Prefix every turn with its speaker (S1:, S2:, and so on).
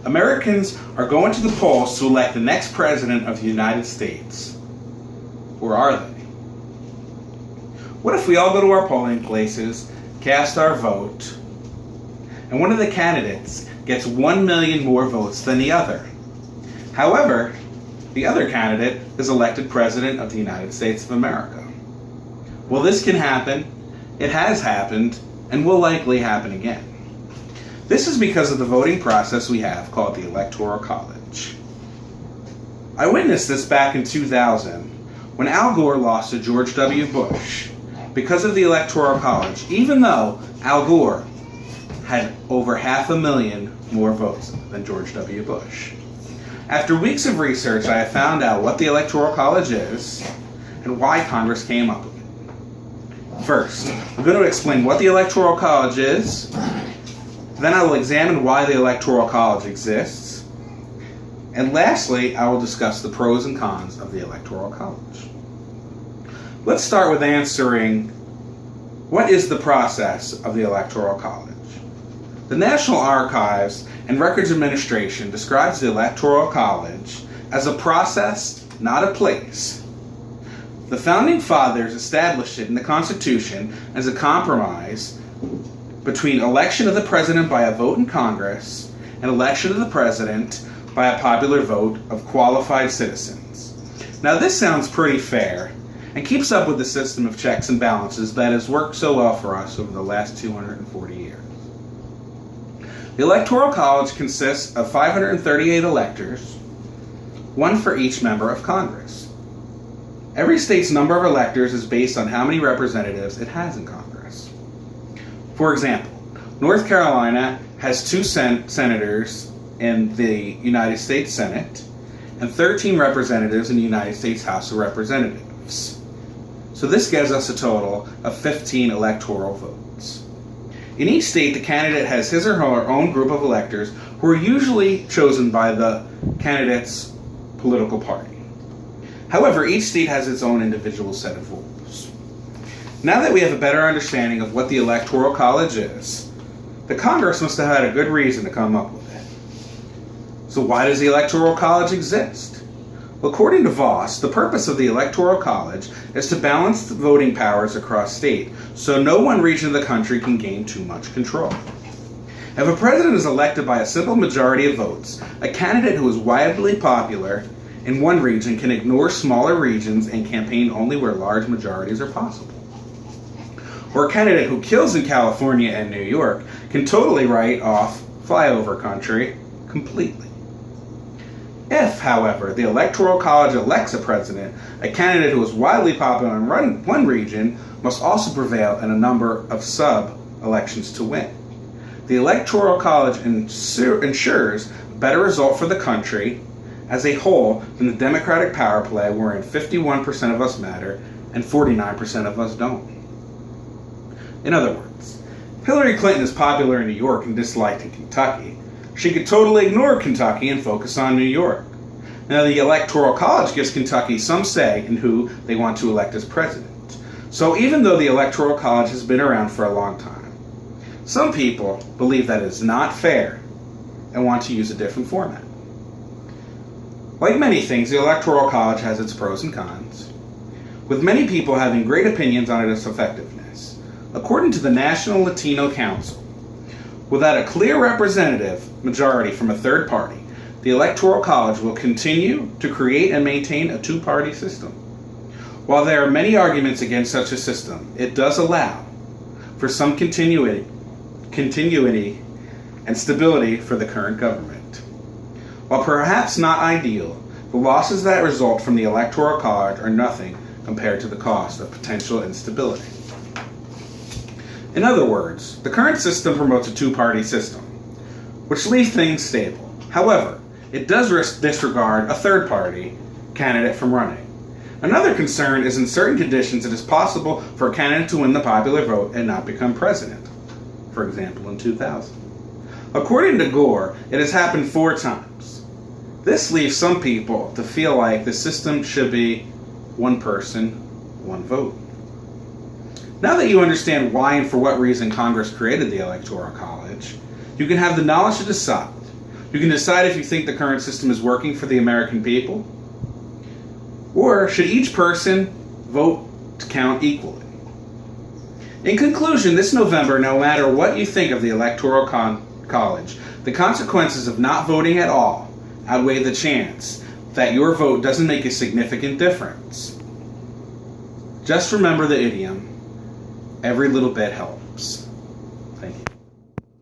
S1: Americans are going to the polls to elect the next president of the United States. Or are they? What if we all go to our polling places, cast our vote, and one of the candidates gets 1 million more votes than the other? However, the other candidate is elected president of the United States of America. Well, this can happen, it has happened, and will likely happen again. This is because of the voting process we have called the Electoral College. I witnessed this back in 2000 when Al Gore lost to George W. Bush because of the Electoral College, even though Al Gore had over 500,000 more votes than George W. Bush. After weeks of research, I have found out what the Electoral College is and why Congress came up with it. First, I'm going to explain what the Electoral College is. Then I will examine why the Electoral College exists. And lastly, I will discuss the pros and cons of the Electoral College. Let's start with answering, what is the process of the Electoral College? The National Archives and Records Administration describes the Electoral College as a process, not a place. The Founding Fathers established it in the Constitution as a compromise between election of the president by a vote in Congress and election of the president by a popular vote of qualified citizens. Now this sounds pretty fair and keeps up with the system of checks and balances that has worked so well for us over the last 240 years. The Electoral College consists of 538 electors, one for each member of Congress. Every state's number of electors is based on how many representatives it has in Congress. For example, North Carolina has 2 senators in the United States Senate and 13 representatives in the United States House of Representatives. So this gives us a total of 15 electoral votes. In each state, the candidate has his or her own group of electors who are usually chosen by the candidate's political party. However, each state has its own individual set of rules. Now that we have a better understanding of what the Electoral College is, the Congress must have had a good reason to come up with it. So why does the Electoral College exist? Well, according to Voss, the purpose of the Electoral College is to balance the voting powers across state so no one region of the country can gain too much control. If a president is elected by a simple majority of votes, a candidate who is widely popular in one region can ignore smaller regions and campaign only where large majorities are possible. Or a candidate who kills in California and New York can totally write off flyover country completely. If, however, the Electoral College elects a president, a candidate who is widely popular in one region must also prevail in a number of sub-elections to win. The Electoral College ensures a better result for the country as a whole than the Democratic power play wherein 51% of us matter and 49% of us don't. In other words, Hillary Clinton is popular in New York and disliked in Kentucky. She could totally ignore Kentucky and focus on New York. Now, the Electoral College gives Kentucky some say in who they want to elect as president. So even though the Electoral College has been around for a long time, some people believe that it is not fair and want to use a different format. Like many things, the Electoral College has its pros and cons, with many people having great opinions on its effectiveness. According to the National Latino Council, without a clear representative majority from a third party, the Electoral College will continue to create and maintain a two-party system. While there are many arguments against such a system, it does allow for some continuity and stability for the current government. While perhaps not ideal, the losses that result from the Electoral College are nothing compared to the cost of potential instability. In other words, the current system promotes a two-party system, which leaves things stable. However, it does disregard a third-party candidate from running. Another concern is in certain conditions it is possible for a candidate to win the popular vote and not become president. For example, in 2000. According to Gore, it has happened 4 times. This leaves some people to feel like the system should be one person, one vote. Now that you understand why and for what reason Congress created the Electoral College, you can have the knowledge to decide. You can decide if you think the current system is working for the American people, or should each person vote to count equally. In conclusion, this November, no matter what you think of the Electoral College, the consequences of not voting at all outweigh the chance that your vote doesn't make a significant difference. Just remember the idiom, every little bit helps. Thank you.